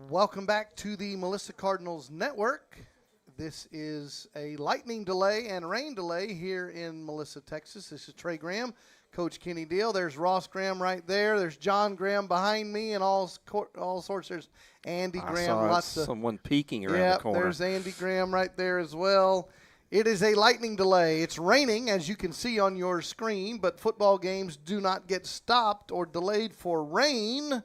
Welcome back to the Melissa Cardinals Network. This is a lightning delay and rain delay here in Melissa, Texas. This is Trey Graham, Coach Kenny Deal. There's Ross Graham right there. There's John Graham behind me and all sorts. There's Andy Graham. I saw someone peeking around the corner. There's Andy Graham right there as well. It is a lightning delay. It's raining, as you can see on your screen, but football games do not get stopped or delayed for rain,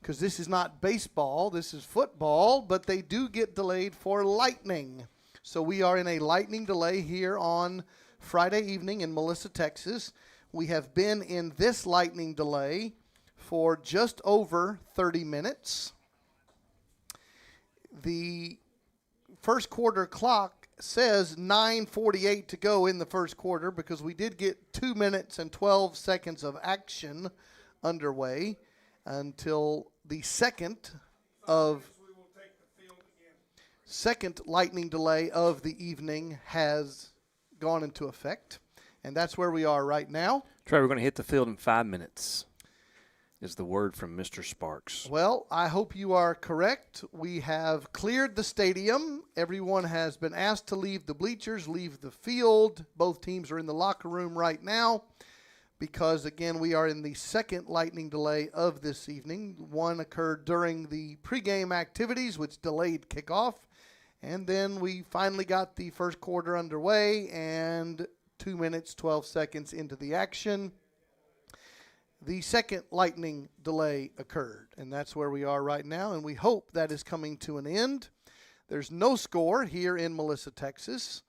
because this is not baseball, this is football, but they do get delayed for lightning. So we are in a lightning delay here on Friday evening in Melissa, Texas. We have been in this lightning delay for just over 30 minutes. The first quarter clock says 9:48 to go in the first quarter, because we did get 2 minutes and 12 seconds of action underway until the second lightning delay of the evening has gone into effect. And that's where we are right now. Trey, we're going to hit the field in 5 minutes, is the word from Mr. Sparks. Well, I hope you are correct. We have cleared the stadium. Everyone has been asked to leave the bleachers, leave the field. Both teams are in the locker room right now, because, again, we are in the second lightning delay of this evening. One occurred during the pregame activities, which delayed kickoff. And then we finally got the first quarter underway, and 2 minutes, 12 seconds into the action, the second lightning delay occurred. And that's where we are right now, and we hope that is coming to an end. There's no score here in Melissa, Texas.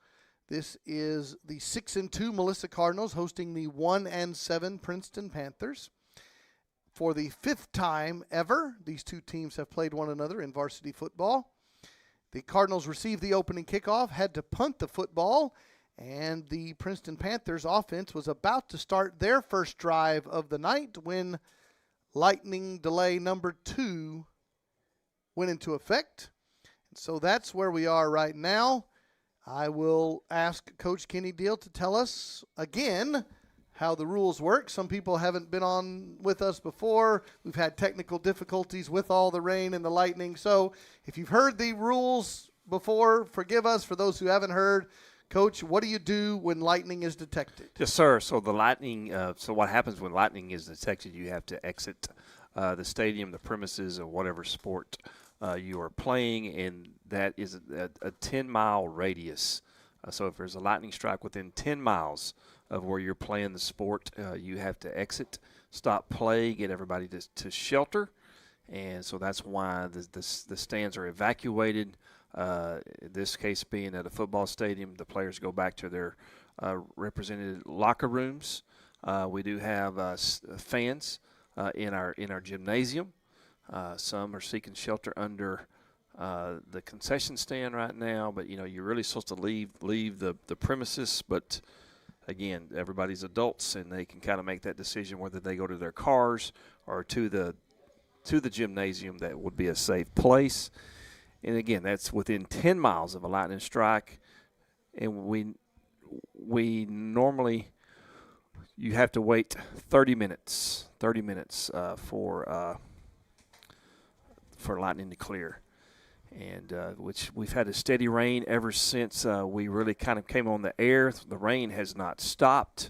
This is the 6-2 Melissa Cardinals hosting the 1-7 Princeton Panthers. For the fifth time ever, these two teams have played one another in varsity football. The Cardinals received the opening kickoff, had to punt the football, and the Princeton Panthers offense was about to start their first drive of the night when lightning delay number 2 went into effect. And so that's where we are right now. I will ask Coach Kenny Deal to tell us again how the rules work. Some people haven't been on with us before. We've had technical difficulties with all the rain and the lightning. So if you've heard the rules before, forgive us. For those who haven't heard, Coach, what do you do when lightning is detected? Yes, sir. So the lightning. So what happens when lightning is detected? You have to exit the stadium, the premises, or whatever sport you are playing, and that is a 10-mile radius. So if there's a lightning strike within 10 miles of where you're playing the sport, you have to exit, stop play, get everybody to shelter. And so that's why the stands are evacuated. In this case being at a football stadium, the players go back to their represented locker rooms. We do have fans in our gymnasium. Some are seeking shelter under the concession stand right now, but you're really supposed to leave the premises. But again, everybody's adults, and they can kind of make that decision whether they go to their cars or to the gymnasium. That would be a safe place. And again, that's within 10 miles of a lightning strike, and we normally you have to wait 30 minutes for lightning to clear, and which we've had a steady rain ever since we really kind of came on the air. The rain has not stopped.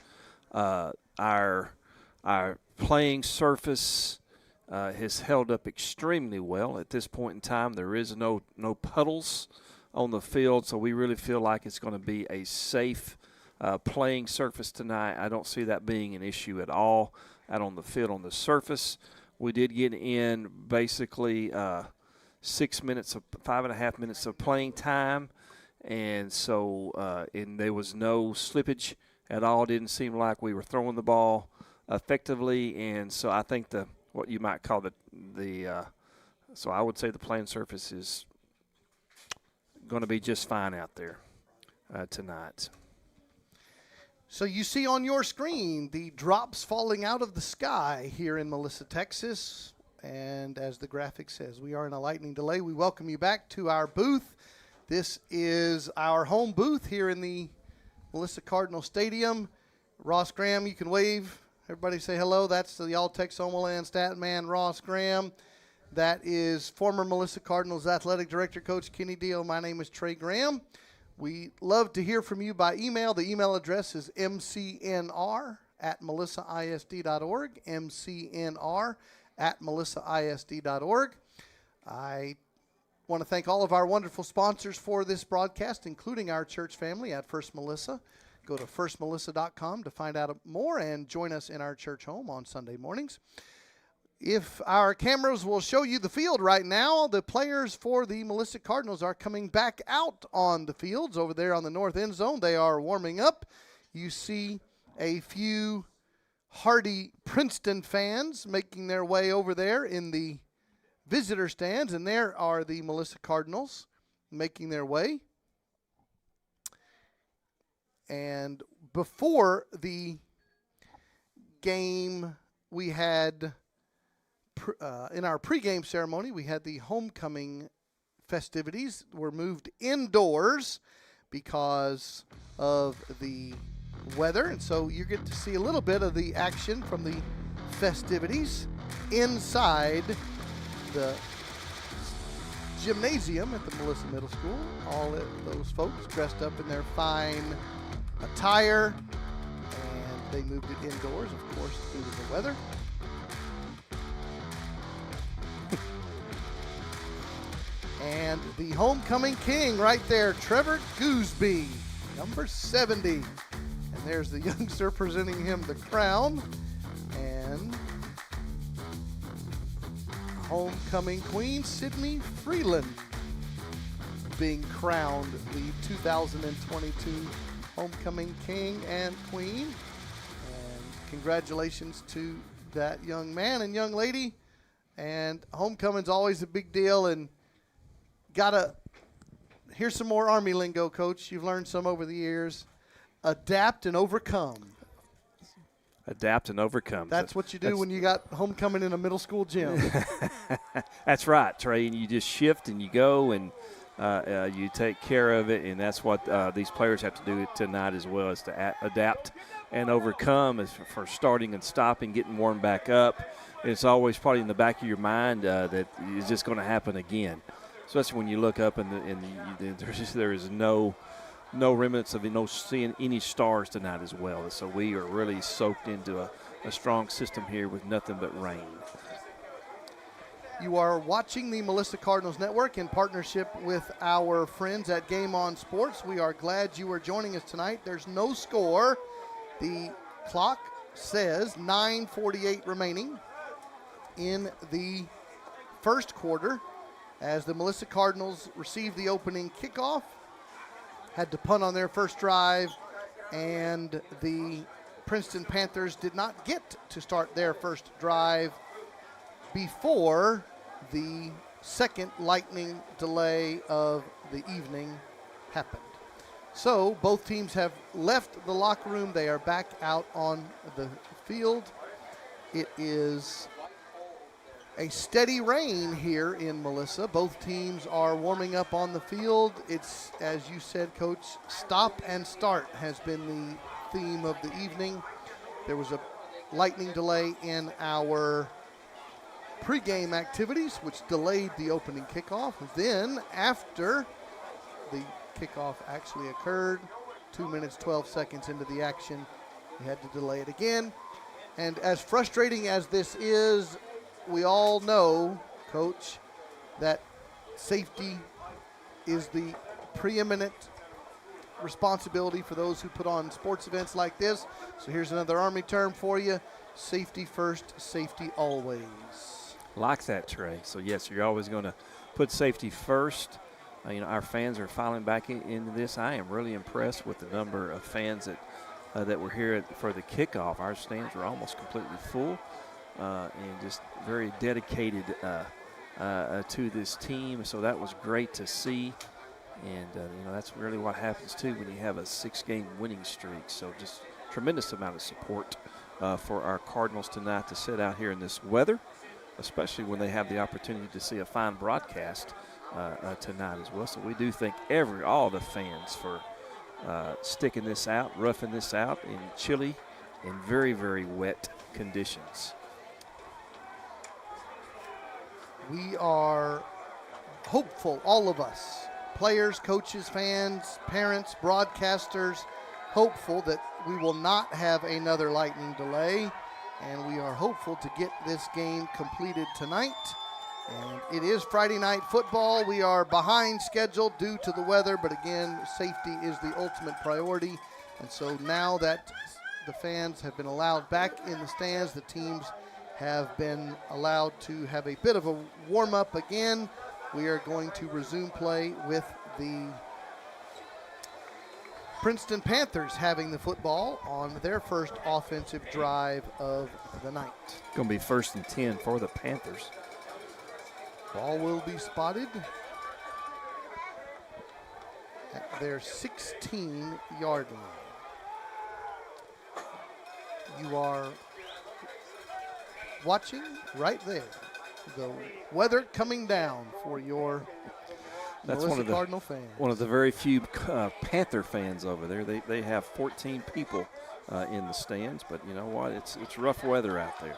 Our playing surface has held up extremely well. At this point in time, there is no puddles on the field, so we really feel like it's going to be a safe playing surface tonight. I don't see that being an issue at all out on the field on the surface. We did get in basically 5.5 minutes of playing time, and so and there was no slippage at all. Didn't seem like we were throwing the ball effectively, and so I think what you might call so I would say the playing surface is going to be just fine out there tonight. So you see on your screen the drops falling out of the sky here in Melissa, Texas. And as the graphic says, we are in a lightning delay. We welcome you back to our booth. This is our home booth here in the Melissa Cardinal Stadium. Ross Graham, you can wave. Everybody say hello. That's the All-Tex Omaland stat man, Ross Graham. That is former Melissa Cardinals Athletic Director, Coach Kenny Deal. My name is Trey Graham. We love to hear from you by email. The email address is mcnr@melissaisd.org, mcnr@melissaisd.org. I want to thank all of our wonderful sponsors for this broadcast, including our church family at First Melissa. Go to firstmelissa.com to find out more and join us in our church home on Sunday mornings. If our cameras will show you the field right now, the players for the Melissa Cardinals are coming back out on the fields over there on the north end zone. They are warming up. You see a few hardy Princeton fans making their way over there in the visitor stands, and there are the Melissa Cardinals making their way. And before the game, we had in our pregame ceremony, we had the homecoming festivities were moved indoors because of the weather. And so you get to see a little bit of the action from the festivities inside the gymnasium at the Melissa Middle School. All of those folks dressed up in their fine attire, and they moved it indoors, of course, due to the weather. And the homecoming king right there, Trevor Gooseby, number 70. And there's the youngster presenting him the crown. And homecoming queen, Sydney Freeland, being crowned the 2022 homecoming king and queen. And congratulations to that young man and young lady. And homecoming's always a big deal, and here's some more Army lingo, Coach. You've learned some over the years. Adapt and overcome. Adapt and overcome. That's what you do when you got homecoming in a middle school gym. That's right, Trey. And you just shift and you go and you take care of it. And that's what these players have to do tonight as well, is to adapt and overcome as for starting and stopping, getting warmed back up. And it's always probably in the back of your mind that it's just going to happen again. Especially when you look up and there is no remnants of seeing any stars tonight as well. So we are really soaked into a strong system here with nothing but rain. You are watching the Melissa Cardinals Network in partnership with our friends at Game On Sports. We are glad you are joining us tonight. There's no score. The clock says 9:48 remaining in the first quarter, as the Melissa Cardinals received the opening kickoff, had to punt on their first drive, and the Princeton Panthers did not get to start their first drive before the second lightning delay of the evening happened. So both teams have left the locker room. They are back out on the field. It is a steady rain here in Melissa. Both teams are warming up on the field. It's, as you said, Coach, stop and start has been the theme of the evening. There was a lightning delay in our pregame activities, which delayed the opening kickoff. Then, after the kickoff actually occurred, 2 minutes, 12 seconds into the action, we had to delay it again. And as frustrating as this is, we all know, Coach, that safety is the preeminent responsibility for those who put on sports events like this. So here's another Army term for you: safety first, safety always. Like that, Trey. So, yes, you're always going to put safety first. Our fans are filing back into this. I am really impressed with the number of fans that were here for the kickoff. Our stands were almost completely full. And just very dedicated to this team. So that was great to see. And, that's really what happens, too, when you have a 6-game winning streak. So just tremendous amount of support for our Cardinals tonight to sit out here in this weather, especially when they have the opportunity to see a fine broadcast tonight as well. So we do thank all the fans for sticking this out, roughing this out in chilly and very, very wet conditions. We are hopeful, all of us, players, coaches, fans, parents, broadcasters, hopeful that we will not have another lightning delay, and we are hopeful to get this game completed tonight. And it is Friday night football. We are behind schedule due to the weather, but again, safety is the ultimate priority. And so now that the fans have been allowed back in the stands, the teams have been allowed to have a bit of a warm-up again. We are going to resume play with the Princeton Panthers having the football on their first offensive drive of the night. Going to be 1st and 10 for the Panthers. Ball will be spotted at their 16-yard line. You are watching right there the weather coming down for your Melissa Cardinal fans. One of the very few Panther fans over there. They have 14 people in the stands, but you know what? It's rough weather out there.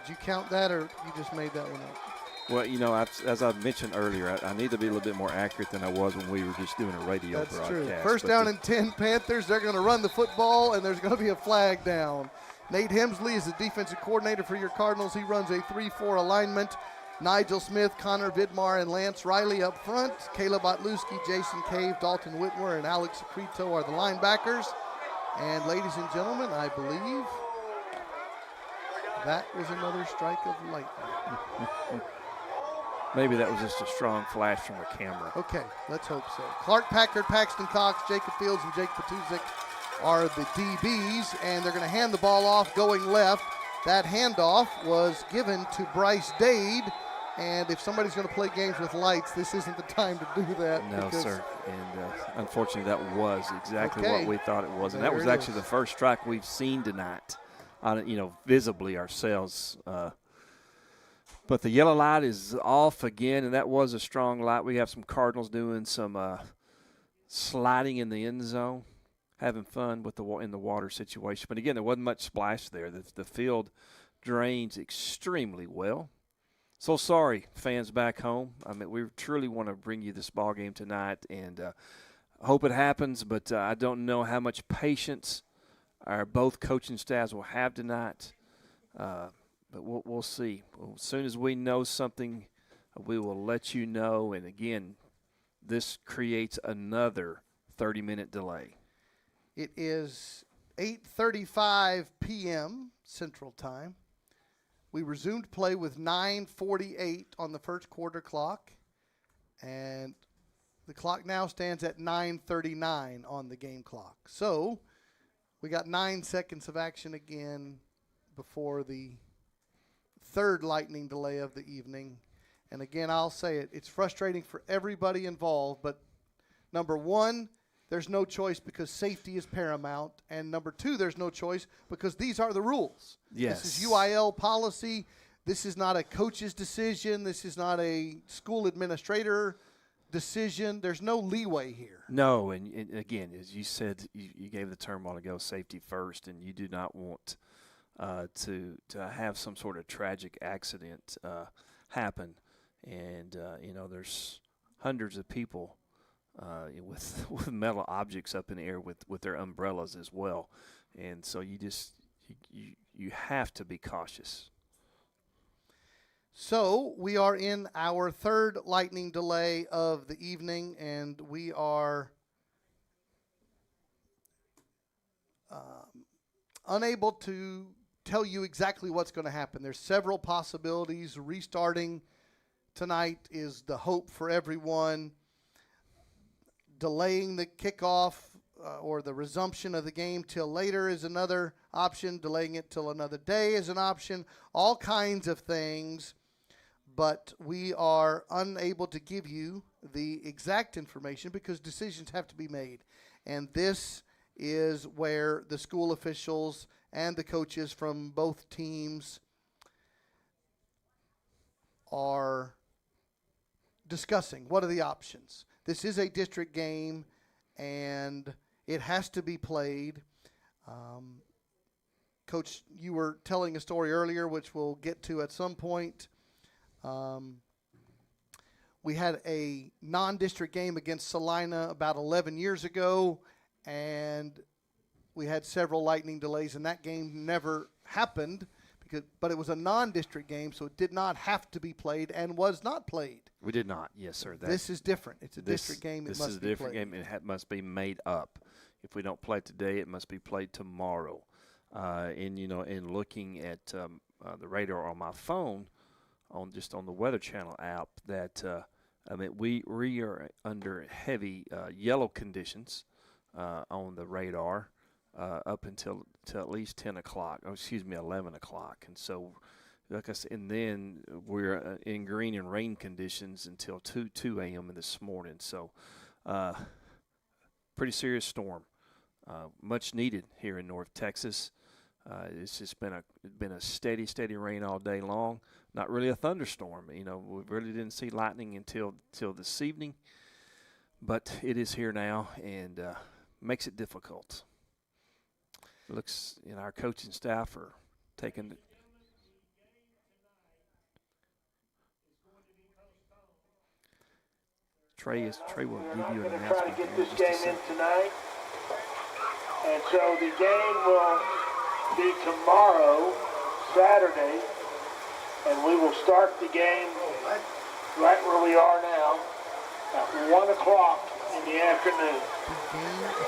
Did you count that, or you just made that one up? Well, you know, as I mentioned earlier, I need to be a little bit more accurate than I was when we were just doing a radio broadcast. That's true. First down and 10 Panthers. They're going to run the football, and there's going to be a flag down. Nate Hemsley is the defensive coordinator for your Cardinals. He runs a 3-4 alignment. Nigel Smith, Connor Vidmar, and Lance Riley up front. Caleb Otluski, Jason Cave, Dalton Whitmore, and Alex Acrito are the linebackers. And ladies and gentlemen, I believe that was another strike of lightning. Maybe that was just a strong flash from the camera. Okay, let's hope so. Clark Packard, Paxton Cox, Jacob Fields, and Jake Patuzik are the DBs, and they're going to hand the ball off going left. That handoff was given to Bryce Dade, and if somebody's going to play games with lights, this isn't the time to do that. No, sir. And unfortunately, that was exactly what we thought it was, and There that was actually the first strike we've seen tonight, visibly ourselves. But the yellow light is off again, and that was a strong light. We have some Cardinals doing some sliding in the end zone, having fun with in the water situation. But again, there wasn't much splash there. The field drains extremely well. So sorry, fans back home. I mean, we truly want to bring you this ball game tonight, and hope it happens. But I don't know how much patience our both coaching staffs will have tonight. But we'll see. As soon as we know something, we will let you know. And again, this creates another 30-minute delay. It is 8:35 p.m. Central Time. We resumed play with 9:48 on the first quarter clock, and the clock now stands at 9:39 on the game clock. So we got 9 seconds of action again before the third lightning delay of the evening. And again, I'll say it, it's frustrating for everybody involved, but number one, there's no choice because safety is paramount. And number two, there's no choice because these are the rules. Yes. This is UIL policy. This is not a coach's decision. This is not a school administrator decision. There's no leeway here. No, and again, as you said, you gave the term a while ago, safety first, and you do not want to have some sort of tragic accident happen. And, there's hundreds of people with metal objects up in the air with their umbrellas as well. And so you have to be cautious. So we are in our third lightning delay of the evening, and we are unable to tell you exactly what's going to happen. There's several possibilities. Restarting tonight is the hope for everyone. Delaying the kickoff or the resumption of the game till later is another option. Delaying it till another day is an option. All kinds of things. But we are unable to give you the exact information because decisions have to be made. And this is where the school officials and the coaches from both teams are discussing what are the options. This is a district game, and it has to be played. Coach, you were telling a story earlier, which we'll get to at some point, We had a non-district game against Salina about 11 years ago, and we had several lightning delays, and that game never happened, but it was a non-district game, so it did not have to be played and was not played. We did not. Yes, sir. This is different. It's a district game. This is a different game. It must be made up. If we don't play today, it must be played tomorrow. In looking at the radar on my phone, on the Weather Channel app, that we are under heavy yellow conditions on the radar up until at least 10 o'clock. 11 o'clock. And so, like I said, and then we're in green and rain conditions until 2 a.m. this morning. So, pretty serious storm. Much needed here in North Texas. It's just been a steady rain all day long. Not really a thunderstorm. We really didn't see lightning until this evening, but it is here now and makes it difficult. It looks, our coaching staff are taking. Trey will give you an announcement. Try to get this game in tonight. And so the game will be tomorrow, Saturday, and we will start the game right where we are now at 1 o'clock in the afternoon.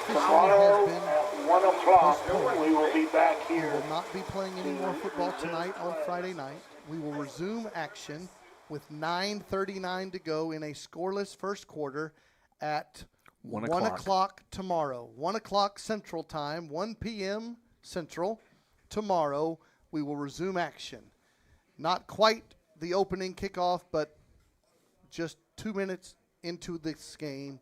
Tomorrow at 1 o'clock, we will be back here. We will not be playing any more football tonight on Friday night. We will resume action with 9:39 to go in a scoreless first quarter at 1 o'clock tomorrow. 1 o'clock Central Time, 1 p.m. Central. Tomorrow, we will resume action. Not quite the opening kickoff, but just 2 minutes into this game.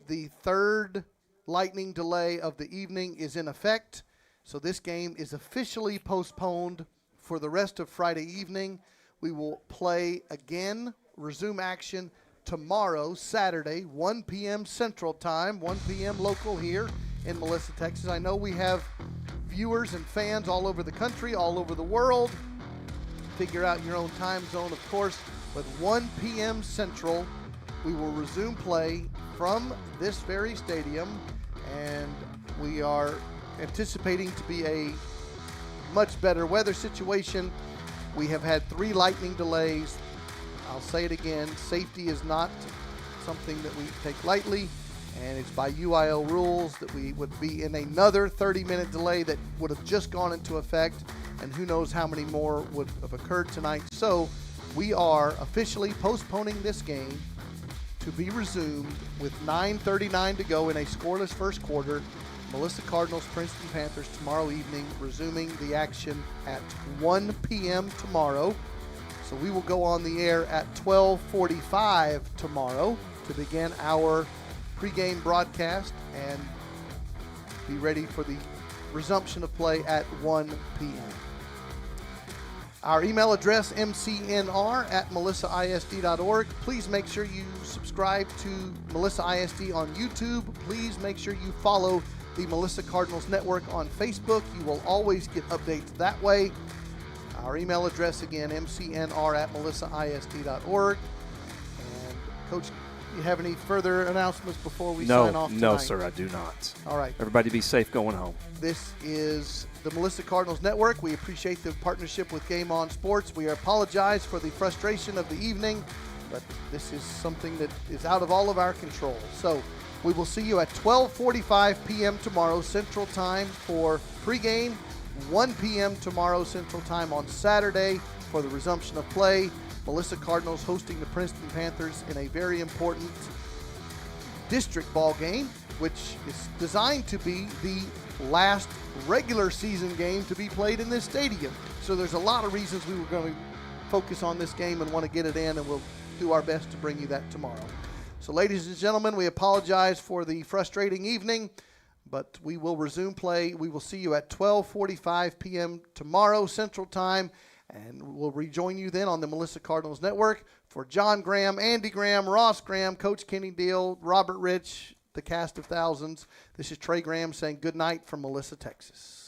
The third lightning delay of the evening is in effect, so this game is officially postponed for the rest of Friday evening. We will play again, resume action tomorrow, Saturday, 1 p.m. Central Time, 1 p.m. local here in Melissa, Texas. I know we have viewers and fans all over the country, all over the world. Figure out your own time zone, of course. But 1 p.m. Central, we will resume play from this very stadium, and we are anticipating to be a much better weather situation. We have had 3 lightning delays. I'll say it again, safety is not something that we take lightly, and it's by UIL rules that we would be in another 30-minute delay that would have just gone into effect, and who knows how many more would have occurred tonight. So we are officially postponing this game to be resumed with 9:39 to go in a scoreless first quarter. Melissa Cardinals, Princeton Panthers tomorrow evening, resuming the action at 1 p.m. tomorrow. So we will go on the air at 12:45 tomorrow to begin our pregame broadcast and be ready for the resumption of play at 1 p.m. Our email address, mcnr@melissaisd.org. Please make sure you subscribe to Melissa ISD on YouTube. Please make sure you follow the Melissa Cardinals Network on Facebook. You will always get updates that way. Our email address again, mcnr@melissaisd.org. And Coach, you have any further announcements before we sign off tonight? No, sir, I do not. All right. Everybody be safe going home. This is the Melissa Cardinals Network. We appreciate the partnership with Game On Sports. We apologize for the frustration of the evening, but this is something that is out of all of our control. So we will see you at 12:45 p.m. tomorrow Central Time for pregame, 1 p.m. tomorrow Central Time on Saturday for the resumption of play. Melissa Cardinals hosting the Princeton Panthers in a very important district ball game, which is designed to be the last regular season game to be played in this stadium. So there's a lot of reasons we were going to focus on this game and want to get it in, and we'll do our best to bring you that tomorrow. So ladies and gentlemen, we apologize for the frustrating evening, but we will resume play. We will see you at 12:45 p.m. tomorrow Central Time, and we'll rejoin you then on the Melissa Cardinals Network. For John Graham, Andy Graham, Ross Graham, Coach Kenny Deal, Robert Rich, the cast of thousands, this is Trey Graham saying good night from Melissa, Texas.